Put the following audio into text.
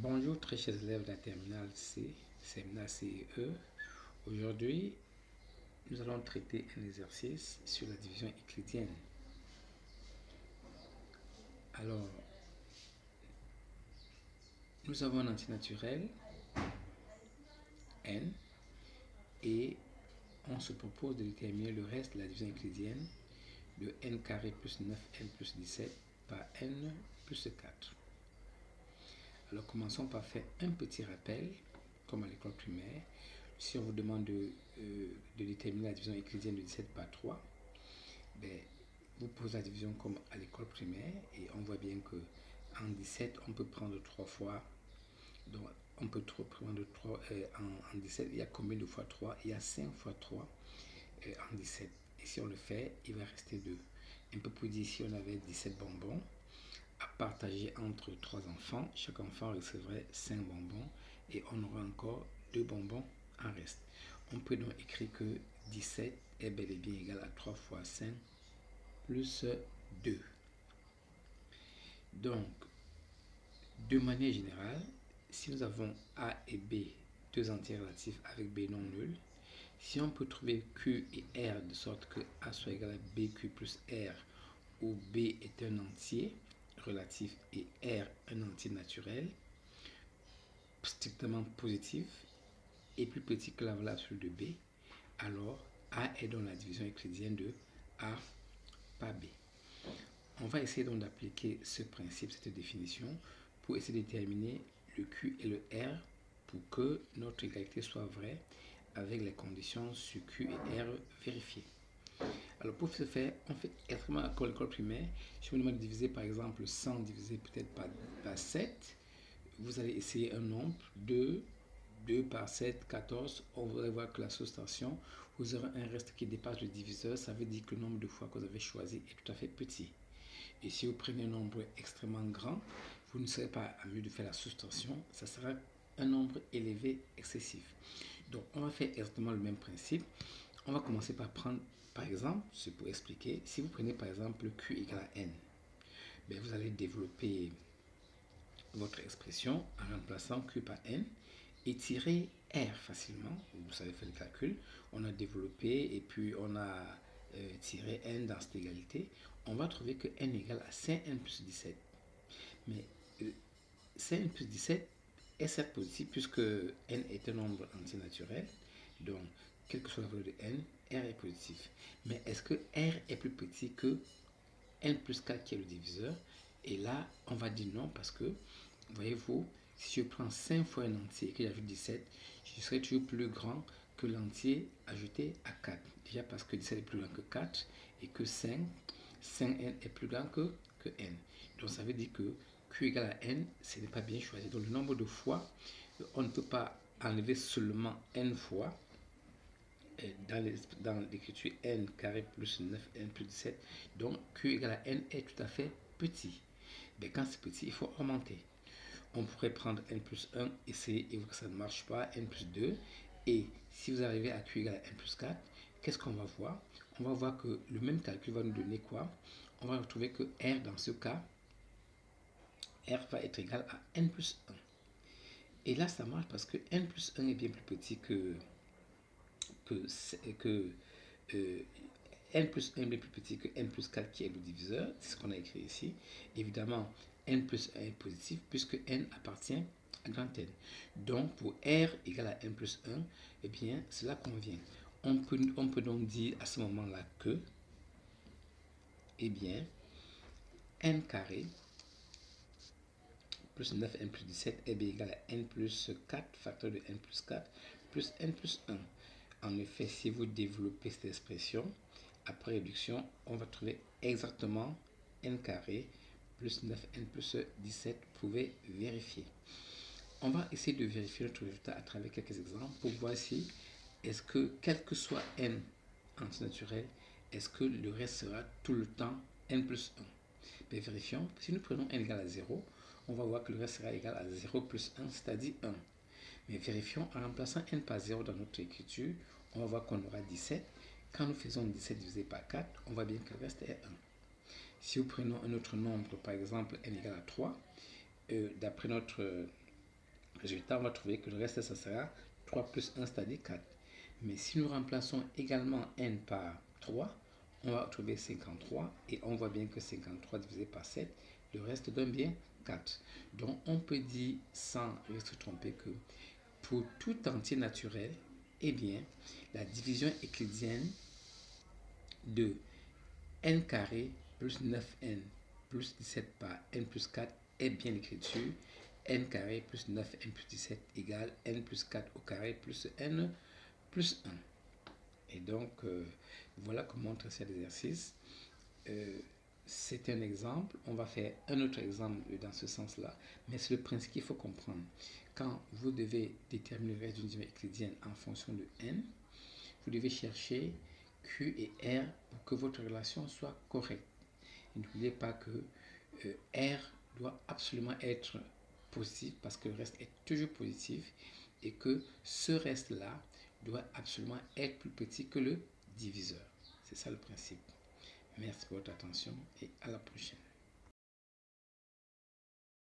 Bonjour très chers élèves de la terminale C, terminale CE. Aujourd'hui, nous allons traiter un exercice sur la division euclidienne. Alors, nous avons un entier naturel, n, et on se propose de déterminer le reste de la division euclidienne de n carré plus 9n plus 17 par n plus 4. Alors, commençons par faire un petit rappel, comme à l'école primaire. Si on vous demande de déterminer la division euclidienne de 17 par 3, vous posez la division comme à l'école primaire et on voit bien que en 17, on peut prendre 3 fois. Donc, on peut prendre 3 en 17. Il y a combien de fois 3? Il y a 5 fois 3 en 17. Et si on le fait, il va rester 2. Un peu plus d'ici, on avait 17 bonbons à partager entre 3 enfants. Chaque enfant recevrait 5 bonbons et on aura encore 2 bonbons en reste. On peut donc écrire que 17 est bel et bien égal à 3 fois 5 plus 2. Donc, de manière générale, si nous avons A et B, deux entiers relatifs avec B non nul, si on peut trouver Q et R de sorte que A soit égal à BQ plus R, où B est un entier relatif et R un entier naturel, strictement positif et plus petit que la valeur absolue de B, alors A est dans la division euclidienne de A par B. On va essayer donc d'appliquer ce principe, cette définition, pour essayer de déterminer le Q et le R pour que notre égalité soit vraie avec les conditions sur Q et R vérifiées. Alors pour ce faire, on fait exactement à l'école primaire. Si on vous demande de diviser par exemple 100 divisé peut-être par 7, vous allez essayer un nombre, 2 par 7, 14. On va voir que la soustraction, vous aurez un reste qui dépasse le diviseur. Ça veut dire que le nombre de fois que vous avez choisi est tout à fait petit. Et si vous prenez un nombre extrêmement grand, vous ne serez pas à mieux de faire la soustraction. Ça sera un nombre élevé excessif. Donc, on va faire exactement le même principe. On va commencer par prendre, par exemple, c'est pour expliquer, si vous prenez par exemple Q égale à N, vous allez développer votre expression en remplaçant Q par N et tirer R facilement. Vous savez faire le calcul. On a développé et puis on a tiré N dans cette égalité. On va trouver que N égale à 5N plus 17. Mais 5N plus 17 est certes positif puisque N est un nombre entier naturel. Donc, quelle que soit la valeur de N, R est positif. Mais est-ce que R est plus petit que N plus 4 qui est le diviseur? Et là, on va dire non parce que, voyez-vous, si je prends 5 fois un entier et que j'ajoute 17, je serai toujours plus grand que l'entier ajouté à 4. Déjà parce que 17 est plus grand que 4 et que 5n est plus grand que n. Donc ça veut dire que Q égale à n, ce n'est pas bien choisi. Donc le nombre de fois, on ne peut pas enlever seulement n fois dans l'écriture n carré plus 9n plus 17. Donc Q égale à n est tout à fait petit. Mais quand c'est petit, il faut augmenter. On pourrait prendre n plus 1, essayer et voir que ça ne marche pas, n plus 2. Et si vous arrivez à Q égale à n plus 4, qu'est-ce qu'on va voir? On va voir que le même calcul va nous donner quoi? On va retrouver que R, dans ce cas, R va être égal à n plus 1. Et là, ça marche parce que n plus 1 est bien plus petit n plus 1 est bien plus petit que n plus 4 qui est le diviseur. C'est ce qu'on a écrit ici. Évidemment, n plus 1 est positif puisque n appartient à grand N. Donc, pour R égale à n plus 1, eh bien, cela convient. On peut donc dire à ce moment-là que, eh bien, n carré plus 9n plus 17 est bien égal à n plus 4, facteur de n plus 4, plus n plus 1. En effet, si vous développez cette expression, après réduction, on va trouver exactement n carré plus 9n plus 17. Vous pouvez vérifier. On va essayer de vérifier notre résultat à travers quelques exemples pour voir si, est-ce que, quel que soit n antinaturel, est-ce que le reste sera tout le temps n plus 1? Mais vérifions. Si nous prenons n égale à 0, on va voir que le reste sera égal à 0 plus 1, c'est-à-dire 1. Mais vérifions en remplaçant n par 0 dans notre écriture, on va voir qu'on aura 17. Quand nous faisons 17 divisé par 4, on voit bien que le reste est 1. Si nous prenons un autre nombre, par exemple n égale à 3, d'après notre Résultat, on va trouver que le reste, ça sera 3 plus 1, c'est-à-dire 4. Mais si nous remplaçons également n par 3, on va trouver 53 et on voit bien que 53 divisé par 7, le reste donne bien 4. Donc on peut dire sans se tromper que pour tout entier naturel, eh bien, la division euclidienne de n carré plus 9n plus 17 par n plus 4 est bien l'écriture n carré plus 9n plus 17 égale n plus 4 au carré plus n plus 1. Et donc, voilà comment traiter cet exercice. C'est un exemple. On va faire un autre exemple dans ce sens-là. Mais c'est le principe qu'il faut comprendre. Quand vous devez déterminer le reste d'une division euclidienne en fonction de n, vous devez chercher Q et R pour que votre relation soit correcte. Et n'oubliez pas que R doit absolument être positif parce que le reste est toujours positif et que ce reste-là doit absolument être plus petit que le diviseur. C'est ça le principe. Merci pour votre attention et à la prochaine.